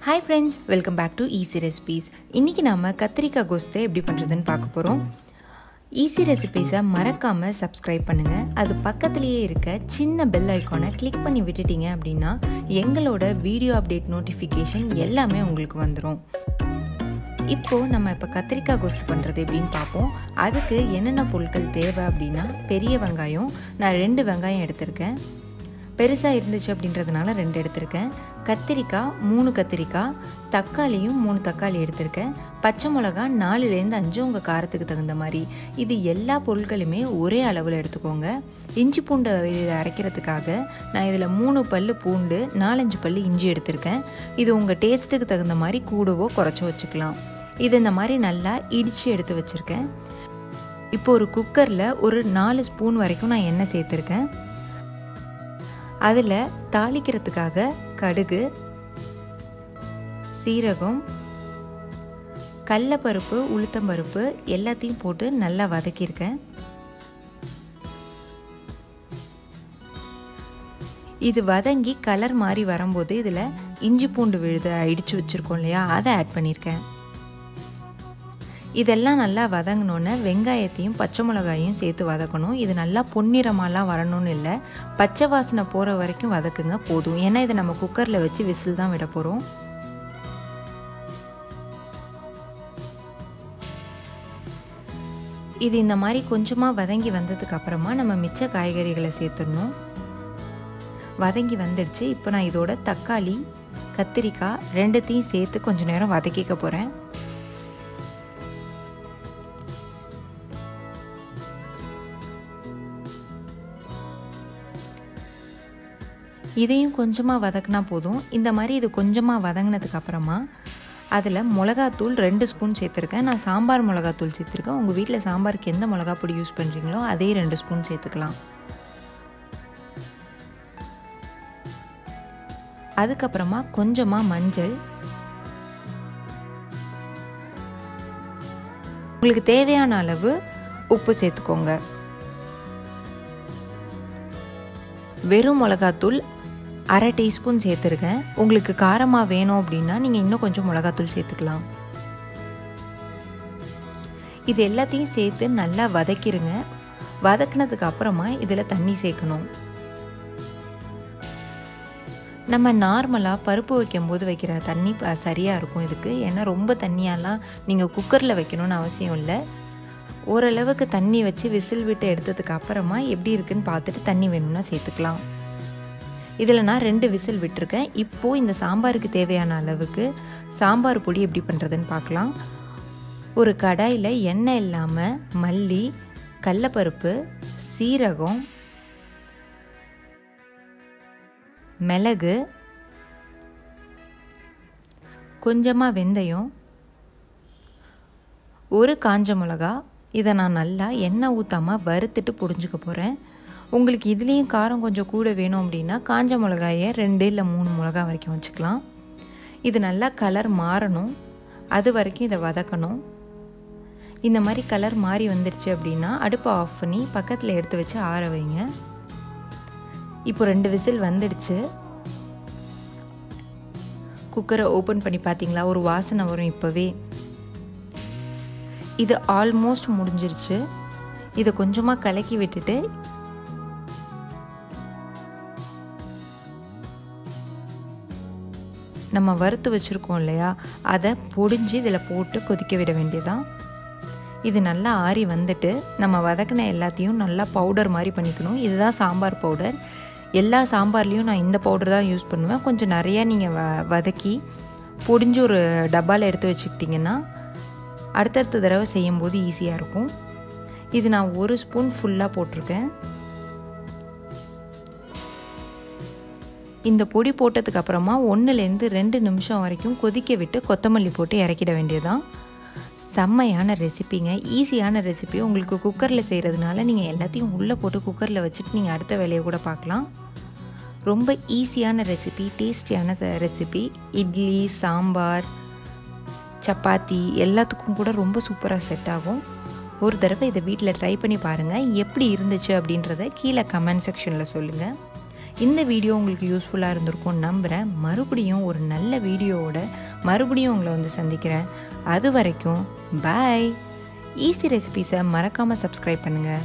Hi friends, welcome back to Easy Recipes. இன்னைக்கு நாம கத்திரிக்காய் கோஸ்தே எப்படி பண்றதுன்னு பார்க்க போறோம். Easy Recipes-ஐ மறக்காம subscribe பண்ணுங்க. அது பக்கத்துலயே இருக்க சின்ன bell icon-ஐ click பண்ணி விட்டுட்டீங்க அப்படினா எங்களோட வீடியோ அப்டேட் நோட்டிஃபிகேஷன் எல்லாமே உங்களுக்கு வந்துரும். இப்போ நம்ம கத்திரிக்காய் கோஸ்து பண்றது எப்படின்னு பாப்போம். அதுக்கு என்னென்ன பொருட்கள் தேவை அப்படினா பெரிய வெங்காயம் நான் 2 வெங்காயம் எடுத்துர்க்கேன். பெருசா இருந்துச்சு அப்படின்றதுனால 2 எடுத்துர்க்கேன். கத்திரிக்காய் 3 கத்திரிக்காய், தக்காளியும் 3 தக்காளி எடுத்துர்க்கேன். பச்சை மிளகாய் 4 ல இருந்து 5 உங்க காரத்துக்கு தகுந்த மாதிரி. இது எல்லா பொருட்களுமே ஒரே அளவுல எடுத்துக்கோங்க. இஞ்சி பூண்டு அரைக்கிறதுக்காக நான் இதுல 3 பல்லு பூண்டு, 4-5 பல்லு இஞ்சி எடுத்துர்க்கேன். இது உங்க டேஸ்ட்டுக்கு தகுந்த மாதிரி கூடவோ குறைச்சோ வச்சுக்கலாம். இது இந்த மாதிரி நல்லா இடிச்சு எடுத்து வச்சிருக்கேன். இப்போ ஒரு குக்கர்ல ஒரு 4 ஸ்பூன் வரைக்கும் நான் எண்ணெய் சேர்த்துர்க்கேன். அதில் தாளிக்கிறதுக்காக கடுகு, சீரகம், கடலைப்பருப்பு, உளுத்தம்பருப்பு எல்லாத்தையும் போட்டு நல்லா வதக்கியிருக்கேன். இது வதங்கி கலர் மாதிரி வரும்போது இதில் இஞ்சி பூண்டு விழுது இடித்து வச்சுருக்கோம் இல்லையா, அதை ஆட் பண்ணியிருக்கேன். இதெல்லாம் நல்லா வதங்கினோன்னே வெங்காயத்தையும் பச்சை மிளகாயும் சேர்த்து வதக்கணும். இது நல்லா பொன்னிறமாலாம் வரணும்னு இல்லை, பச்சை வாசனை போகிற வரைக்கும் வதக்குங்க போதும். ஏன்னா இதை நம்ம குக்கரில் வச்சு விசில் தான் விட போகிறோம். இது இந்த மாதிரி கொஞ்சமாக வதங்கி வந்ததுக்கு அப்புறமா நம்ம மிச்ச காய்கறிகளை சேர்த்துடணும். வதங்கி வந்துடுச்சு. இப்போ நான் இதோட தக்காளி, கத்திரிக்காய் 2த்தையும் சேர்த்து கொஞ்சம் நேரம் வதக்கிக்க போகிறேன். இதையும் கொஞ்சமாக வதக்கினா போதும். இந்த மாதிரி இது கொஞ்சமாக வதங்கினதுக்கு அப்புறமா அதில் மிளகாத்தூள் 2 ஸ்பூன் சேர்த்துருக்கேன். நான் சாம்பார் மிளகாத்தூள் சேர்த்துருக்கேன். உங்கள் வீட்டில் சாம்பாருக்கு எந்த மிளகா பொடி யூஸ் பண்ணுறீங்களோ அதே 2 ஸ்பூன் சேர்த்துக்கலாம். அதுக்கப்புறமா கொஞ்சமாக மஞ்சள், உங்களுக்கு தேவையான அளவு உப்பு சேர்த்துக்கோங்க. வெறும் மிளகாத்தூள் 1/2 டீஸ்பூன் சேர்த்துருக்கேன். உங்களுக்கு காரமாக வேணும் அப்படின்னா நீங்கள் இன்னும் கொஞ்சம் மிளகாத்தூள் சேர்த்துக்கலாம். இது எல்லாத்தையும் சேர்த்து நல்லா வதக்கிடுங்க. வதக்கினதுக்கு அப்புறமா இதில் தண்ணி சேர்க்கணும். நம்ம நார்மலாக பருப்பு வைக்கும்போது வைக்கிற தண்ணி சரியாக இருக்கும் இதுக்கு. ஏன்னா ரொம்ப தண்ணியாலாம் நீங்கள் குக்கரில் வைக்கணும்னு அவசியம் இல்லை. ஓரளவுக்கு தண்ணி வச்சு விசில் விட்டு எடுத்ததுக்கு அப்புறமா எப்படி இருக்குன்னு பார்த்துட்டு தண்ணி வேணும்னா சேர்த்துக்கலாம். இதில் நான் 2 விசில் விட்டுருக்கேன். இப்போது இந்த சாம்பாருக்கு தேவையான அளவுக்கு சாம்பார் பொடி எப்படி பண்ணுறதுன்னு பார்க்கலாம். ஒரு கடாயில் எண்ணெய் இல்லாமல் மல்லி, கடலைப்பருப்பு, சீரகம், மிளகு, கொஞ்சமாக வெந்தயம், ஒரு காஞ்ச மிளகா, இதை நான் நல்லா எண்ணெய் ஊற்றாமல் வறுத்துட்டு பொடிஞ்சுக்க போகிறேன். உங்களுக்கு இதுலேயும் காரம் கொஞ்சம் கூட வேணும் அப்படின்னா காஞ்ச மிளகாயை 2 இல்லை 3 மிளகா வரைக்கும் வச்சுக்கலாம். இது நல்லா கலர் மாறணும், அது வரைக்கும் இதை வதக்கணும். இந்த மாதிரி கலர் மாறி வந்துடுச்சு அப்படின்னா அடுப்பை ஆஃப் பண்ணி பக்கத்தில் எடுத்து வச்சு ஆற வைங்க. இப்போ 2 விசில் வந்துடுச்சு. குக்கரை ஓப்பன் பண்ணி பார்த்தீங்களா, ஒரு வாசனை வரும் இப்போவே. இது ஆல்மோஸ்ட் முடிஞ்சிருச்சு. இதை கொஞ்சமாக கலக்கி விட்டுட்டு நம்ம வறுத்து வச்சுருக்கோம் இல்லையா, அதை பொடிஞ்சு இதில் போட்டு கொதிக்க விட வேண்டியதான். இது நல்லா ஆறி வந்துட்டு நம்ம வதக்கின எல்லாத்தையும் நல்லா பவுடர் மாதிரி பண்ணிக்கணும். இதுதான் சாம்பார் பவுடர். எல்லா சாம்பார்லேயும் நான் இந்த பவுடர் தான் யூஸ் பண்ணுவேன். கொஞ்சம் நிறையா நீங்கள் வதக்கி பொடிஞ்சு ஒரு டப்பாவில் எடுத்து வச்சுக்கிட்டிங்கன்னா அடுத்தடுத்த தடவை செய்யும்போது ஈஸியாக இருக்கும். இது நான் 1 ஸ்பூன் ஃபுல்லாக போட்டிருக்கேன். இந்த பொடி போட்டதுக்கு அப்புறமா 1லேருந்து 2 நிமிஷம் வரைக்கும் கொதிக்க விட்டு கொத்தமல்லி போட்டு இறக்கிட வேண்டியதான். செம்மையான ரெசிபிங்க, ஈஸியான ரெசிபி. உங்களுக்கு குக்கரில் செய்கிறதுனால நீங்கள் எல்லாத்தையும் உள்ளே போட்டு குக்கரில் வச்சுட்டு நீங்கள் அடுத்த வேலையை கூட பார்க்கலாம். ரொம்ப ஈஸியான ரெசிபி, டேஸ்டியான ரெசிபி. இட்லி, சாம்பார், சப்பாத்தி எல்லாத்துக்கும் கூட ரொம்ப சூப்பராக செட் ஆகும். ஒரு தடவை இதை வீட்டில் ட்ரை பண்ணி பாருங்கள். எப்படி இருந்துச்சு அப்படின்றத கீழே கமெண்ட் செக்ஷனில் சொல்லுங்கள். இந்த வீடியோ உங்களுக்கு யூஸ்ஃபுல்லாக இருந்திருக்கும் நம்புகிறேன். மறுபடியும் ஒரு நல்ல வீடியோவோட மறுபடியும் உங்களை வந்து சந்திக்கிறேன். அது வரைக்கும் பாய். ஈஸி ரெசிபீஸை மறக்காமல் சப்ஸ்கிரைப் பண்ணுங்கள்.